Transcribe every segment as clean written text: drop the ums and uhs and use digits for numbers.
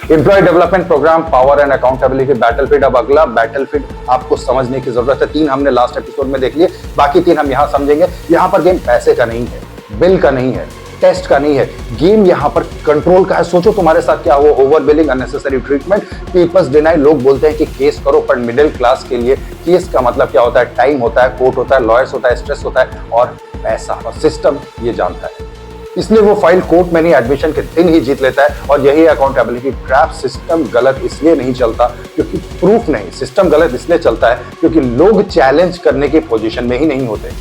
Employ development programme, power and accountability, battlefield. अब अगला battlefield आपको समझने की जरूरत है। 3 हमने लास्ट एपिसोड में देख लिए, बाकी 3 हम यहां समझेंगे। यहां पर गेम पैसे का नहीं है, बिल का नहीं है, टेस्ट का नहीं है, गेम यहां पर कंट्रोल का है। सोचो तुम्हारे साथ क्या हुआ, over billing, unnecessary treatment, papers deny. लोग बोलते हैं कि केस करो, पर मिडिल क्लास के लिए केस का मतलब क्या होता है? टाइम होता है, कोर्ट होता है, लॉयर्स होता है, स्ट्रेस होता है और पैसा। और सिस्टम ये जानता है, इसलिए वो फाइल कोर्ट में नहीं, एडमिशन के दिन ही जीत लेता है। और यही अकाउंटेबिलिटी ट्रैप। सिस्टम गलत इसलिए नहीं चलता क्योंकि प्रूफ नहीं, सिस्टम गलत इसलिए चलता है क्योंकि लोग चैलेंज करने की पोजीशन में ही नहीं होते।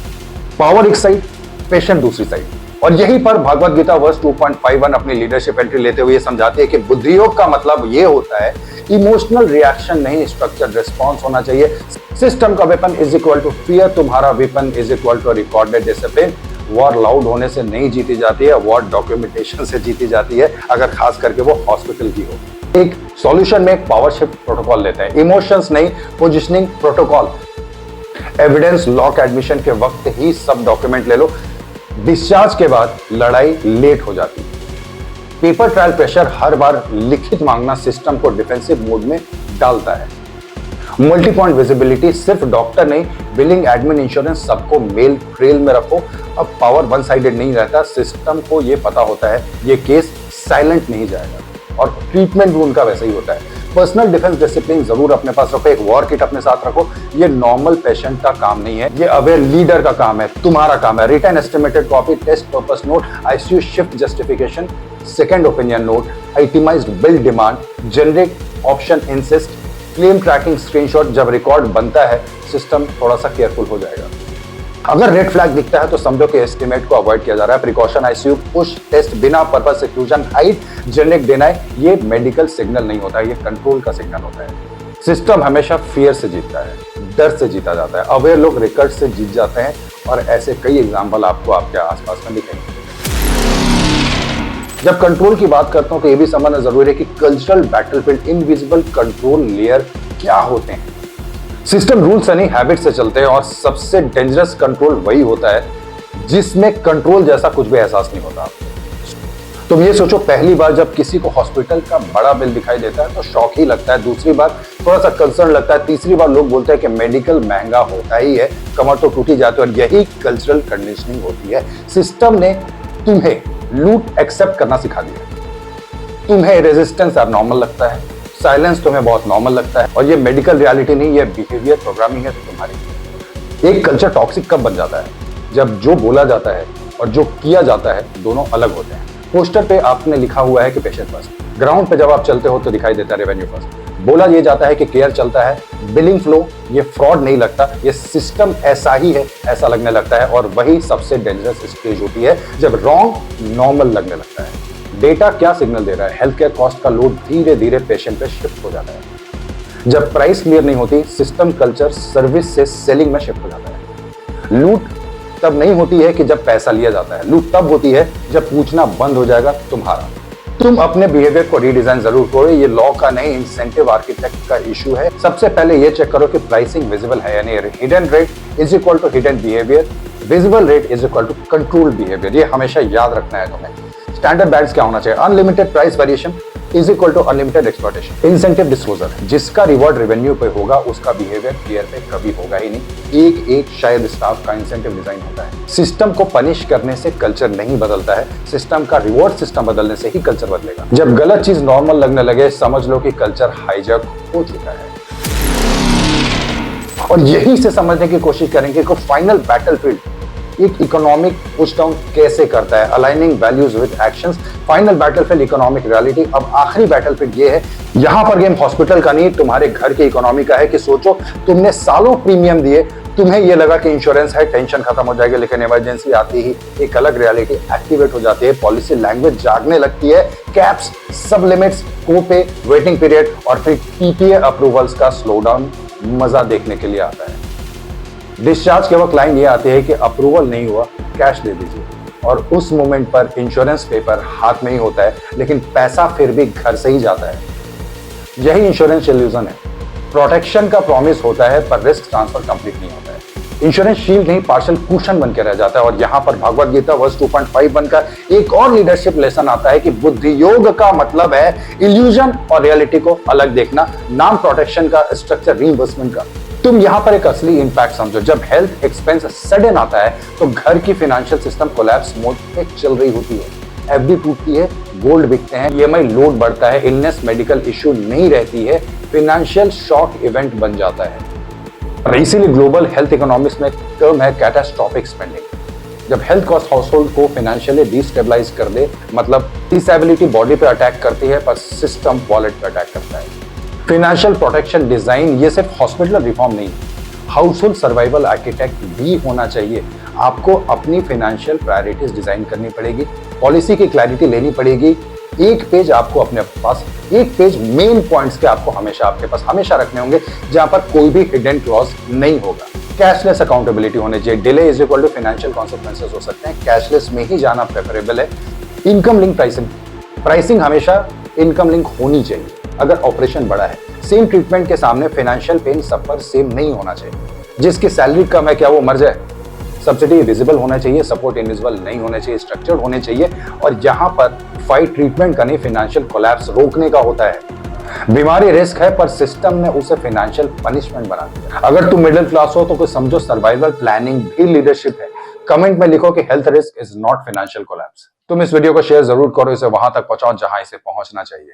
पावर एक साइड, पेशेंट दूसरी साइड। और यहीं पर भगवत गीता वर्स 2.51 अपनी लीडरशिप एंट्री लेते हुए समझाती है कि बुद्धियोग का मतलब ये होता है इमोशनल रिएक्शन नहीं, स्ट्रक्चर्ड रिस्पॉन्स होना चाहिए। सिस्टम का weapon is equal to fear, तुम्हारा weapon is equal to recorded discipline. War loud होने से नहीं जीती जाती है, वॉर डॉक्यूमेंटेशन से जीती जाती है, अगर खास करके वो हॉस्पिटल की हो। एक सॉल्यूशन में पावर शिफ्ट प्रोटोकॉल लेते हैं, इमोशंस नहीं, positioning protocol. Evidence lock admission के वक्त ही सब डॉक्यूमेंट ले लो, डिस्चार्ज के बाद लड़ाई लेट हो जाती है। पेपर ट्रायल प्रेशर हर बार लिखित मांगना सिस्टम को डिफेंसिव मोड में डालता है। मल्टी पॉइंट विजिबिलिटी, सिर्फ डॉक्टर नहीं, बिलिंग, एडमिन, इंश्योरेंस, सबको मेल ट्रेल में रखो। अब पावर वन साइडेड नहीं रहता, सिस्टम को यह पता होता है ये केस साइलेंट नहीं जाएगा और ट्रीटमेंट भी उनका वैसा ही होता है। पर्सनल डिफेंस डिसिप्लिन जरूर अपने पास रखो, एक वॉर किट अपने साथ रखो। ये नॉर्मल पेशेंट का काम नहीं है, ये अवेयर लीडर का काम है, तुम्हारा काम है। Return estimated copy, test purpose note, ICU shift justification, second opinion note, itemised bill demand, generic option insist, claim tracking screenshot. जब रिकॉर्ड बनता है सिस्टम थोड़ा सा केयरफुल हो जाएगा। अगर रेड फ्लैग दिखता है तो समझो कि एस्टिमेट को अवॉइड किया जा रहा है। प्रिकॉशन, आईसीयू, पुश, टेस्ट, बिना purpose exclusion, hide, generic deny, ये मेडिकल सिग्नल नहीं होता है, ये कंट्रोल का सिग्नल होता है। सिस्टम हमेशा फियर से जीतता है, डर से जीता जाता है। अवेयर लोग रिकॉर्ड से जीत जाते हैं और ऐसे कई एग्जाम्पल आपको आपके आसपास में दिखेंगे। जब कंट्रोल की बात करता हूं तो यह भी समझना जरूरी है कि cultural battlefield, invisible control layer क्या होते हैं। सिस्टम रूल से नहीं, हैबिट से चलते हैं और सबसे डेंजरस कंट्रोल वही होता है जिसमें कंट्रोल जैसा कुछ भी एहसास नहीं होता। तुम ये सोचो, पहली बार जब किसी को हॉस्पिटल का बड़ा बिल दिखाई देता है तो शॉक ही लगता है, दूसरी बार थोड़ा सा कंसर्न लगता है, तीसरी बार लोग बोलते हैं कि मेडिकल महंगा होता ही है, कमर तो टूटी जाती है। और यही कल्चरल कंडीशनिंग होती है। सिस्टम ने तुम्हें लूट एक्सेप्ट करना सिखा दिया। तुम्हें रेजिस्टेंस एबनॉर्मल लगता है, साइलेंस तुम्हें बहुत नॉर्मल लगता है, और ये मेडिकल रियलिटी नहीं, ये बिहेवियर प्रोग्रामिंग है तुम्हारी। एक कल्चर टॉक्सिक कब बन जाता है? जब जो बोला जाता है और जो किया जाता है दोनों अलग होते हैं। पोस्टर पे आपने लिखा हुआ है कि पेशेंट फर्स्ट, ग्राउंड पे जब आप चलते हो तो दिखाई देता है रेवेन्यू फर्स्ट। बोला ये जाता है कि केयर चलता है, बिलिंग फ्लो, ये फ्रॉड नहीं लगता, ये सिस्टम ऐसा ही है ऐसा लगने लगता है। और वही सबसे डेंजरस स्टेज होती है जब रॉन्ग नॉर्मल लगने लगता है। डेटा क्या सिग्नल दे रहा है? हेल्थ केयर कॉस्ट का लोड धीरे धीरे पेशेंट पे शिफ्ट हो जाता है। जब प्राइस क्लियर नहीं होती, सिस्टम कल्चर सर्विस से सेलिंग में शिफ्ट हो जाता है। लूट तब नहीं होती है कि जब पैसा लिया जाता है, लूट तब होती है जब पूछना बंद हो जाएगा तुम्हारा। तुम अपने बिहेवियर को रीडिजाइन जरूर करो, ये लॉ का नहीं, इंसेंटिव आर्किटेक्ट का इशू है। सबसे पहले ये चेक करो कि प्राइसिंग विजिबल है या नहीं। Hidden rate is equal to hidden behaviour, visible rate is equal to control behaviour. ये हमेशा याद रखना है तुम्हें। स्टैंडर्ड बैंड्स क्या होना चाहिए? Unlimited price variation is equal to unlimited exploitation. Incentive disclosure, जिसका रिवॉर्ड रेवेन्यू पे होगा उसका बिहेवियर क्लियर पे कभी होगा ही नहीं। एक शायद स्टाफ का इंसेंटिव डिजाइन होता है। सिस्टम को पनिश करने से कल्चर नहीं बदलता है, सिस्टम का रिवॉर्ड सिस्टम बदलने से ही कल्चर बदलेगा। जब गलत चीज नॉर्मल लगने लगे समझ लो कि कल्चर हाईजैक हो चुका है। और यही से समझने की कोशिश करेंगे कि फाइनल बैटलफील्ड एक इकोनॉमिक पुश डाउन कैसे करता है, aligning values with actions. Final battlefield economic reality. अब आखिरी बैटलफील्ड ये है, यहां पर गेम हॉस्पिटल का नहीं, तुम्हारे घर के इकोनॉमी का है। कि सोचो तुमने सालों प्रीमियम दिए, तुम्हें ये लगा कि इंश्योरेंस है, टेंशन खत्म हो जाएगी, लेकिन इमरजेंसी आती ही एक अलग रियलिटी एक्टिवेट हो जाती है। पॉलिसी लैंग्वेज जागने लगती है, कैप्स, सब लिमिट्स, कोपे, वेटिंग पीरियड और फिर पीपीए अप्रूवल्स का स्लो डाउन मजा देखने के लिए आता है। डिस्चार्ज के वक्त लाइन ये आती है कि अप्रूवल नहीं हुआ, कैश दे दीजिए। और उस मोमेंट पर इंश्योरेंस पेपर हाथ में ही होता है, लेकिन पैसा फिर भी घर से ही जाता है। यही इंश्योरेंस इल्यूजन है। प्रोटेक्शन का प्रॉमिस होता है पर रिस्क ट्रांसफर कंप्लीट नहीं होता है। इंश्योरेंस शील्ड नहीं पार्शल कुशन बन के रह जाता है। और यहां पर भगवत गीता वर्स 2.5 बनकर एक और लीडरशिप लेसन आता है कि बुद्धि योग का मतलब है इल्यूजन और रियलिटी को अलग देखना, नाम प्रोटेक्शन का, स्ट्रक्चर रीइंबर्समेंट का। तुम यहां पर एक असली इंपैक्ट समझो, जब हेल्थ एक्सपेंस सडन आता है तो घर की फाइनेंशियल सिस्टम कोलैप्स मोड पे चल रही होती है, एफडी टूटती है, गोल्ड बिकते हैं, ईएमआई लोड बढ़ता है, इलनेस मेडिकल इश्यू नहीं रहती है, फाइनेंशियल शॉक इवेंट बन जाता है। और इसीलिए ग्लोबल हेल्थ इकोनॉमिक्स में टर्म है कैटास्ट्रोफिक स्पेंडिंग। जब हेल्थ कॉस्ट हाउसहोल्ड को फाइनेंशियली डिस्टेबलाइज कर दे, मतलब डिसेबिलिटी बॉडी पे अटैक करती है पर सिस्टम वॉलेट पे अटैक करता है। फाइनेंशियल प्रोटेक्शन डिजाइन ये सिर्फ हॉस्पिटल रिफॉर्म नहीं, हाउसहोल्ड सर्वाइवल आर्किटेक्ट भी होना चाहिए। आपको अपनी फाइनेंशियल प्रायोरिटीज डिजाइन करनी पड़ेगी, पॉलिसी की क्लैरिटी लेनी पड़ेगी। एक पेज आपको अपने पास, एक पेज मेन पॉइंट्स के आपको हमेशा आपके पास हमेशा रखने होंगे, जहां पर कोई भी हिडन क्लॉज नहीं होगा। कैशलेस अकाउंटेबिलिटी होने चाहिए, delay is equal to financial consequences हो सकते हैं, कैशलेस में ही जाना प्रेफरेबल है। इनकम लिंक प्राइसिंग हमेशा इनकम लिंक होनी चाहिए। अगर ऑपरेशन बड़ा है, सेम ट्रीटमेंट के सामने फाइनेंशियल पेन सब पर सेम नहीं होना चाहिए। जिसकी सैलरी कम है क्या वो मर जाए? सब्सिडी विजिबल होना चाहिए, सपोर्ट इनविजिबल नहीं होना चाहिए, स्ट्रक्चर्ड होने चाहिए। और यहां पर फाइट ट्रीटमेंट का नहीं, फाइनेंशियल कोलैप्स रोकने का होता है। बीमारी रिस्क है पर सिस्टम ने उसे फाइनेंशियल पनिशमेंट बना दिया। अगर तुम मिडिल क्लास हो तो कुछ समझो, सर्वाइवल प्लानिंग भी लीडरशिप है। कमेंट में लिखो कि health risk is not financial collapse. तुम इस वीडियो को शेयर जरूर करो, इसे वहां तक पहुंचाओ जहां इसे पहुंचना चाहिए।